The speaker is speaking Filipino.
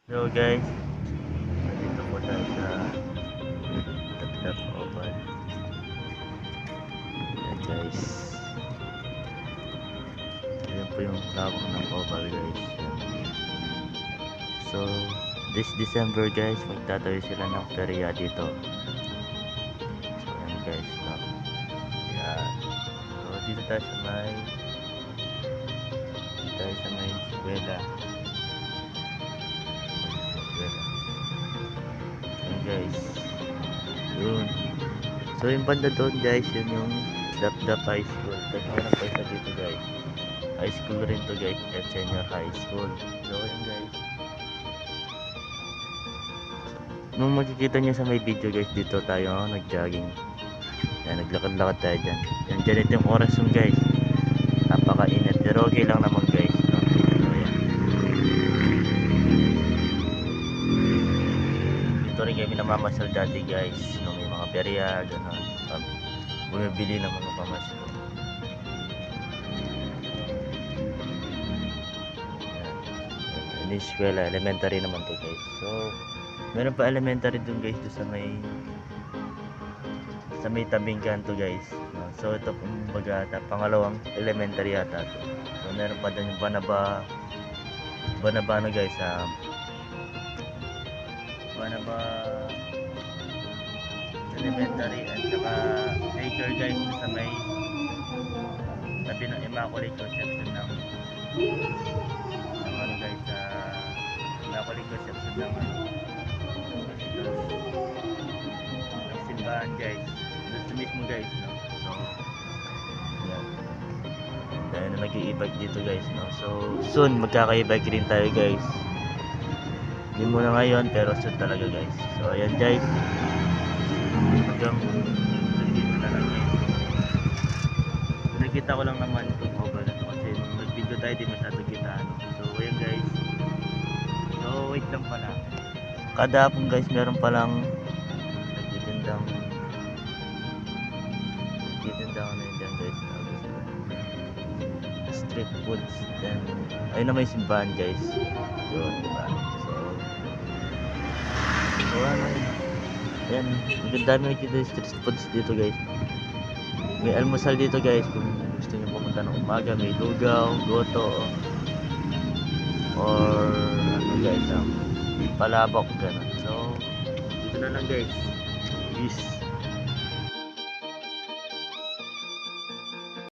So guys, nandito po tayo sa Tatlap Oval. Ayan guys. Ayan po yung lawak ng oval guys. Ayan. So, this December guys, magtatayo sila ng perya dito. So ayan guys. No? Ayan. So dito tayo sa may eskwela. Ayan guys. Yun. So yung banda doon guys, yun yung Dapdap High School. Tagpunan pa isa dito guys. High school rin to guys, at senior high school. So yun guys. Nung makikita nyo sa may video guys, dito tayo nag-jogging. Yan, naglakad-lakad tayo dyan. Yan, dyan ito yung oras yun guys. Napaka-init, pero okay lang naman guys. No? So yan. Dito rin kami namamasyal dati guys. Nung may mga perya, gano'n. Pag bumibili ng mga pamasko. Yan. Yan, eskwela, elementary naman to guys. So, meron pa elementary dun guys, doon sa may tabing kanto guys. No? So ito kumbaga pangalawang elementary yata to. So meron pa dun yung Banabano guys, Banaba elementary at saka daycare guys sa may tabi ng Immaculate Conception ng ano guys, Immaculate Conception ng simbahan guys. Gusto mismo guys, no? So yan, dahil na nag-i-bike dito guys, no? So soon magkaka-bike rin tayo guys. Hindi muna ngayon pero soon talaga guys. So ayan guys, hanggang dito na lang guys. Nakita ko lang naman itong oval na to kasi nung nag-video tayo di masyado kita, no? So ayan guys. So wait lang pala, kada hapon guys meron palang nagtitindang na yun dyan guys, street foods. Then ayun na may simbahan guys. Yun, diba? So ano yun, ayan, magandami nagtitindang street foods dito guys. May almusal dito guys kung gusto nyo pumunta ng umaga. May lugaw, goto, or ano guys, palabok, gano'n. So dito na lang guys. Peace.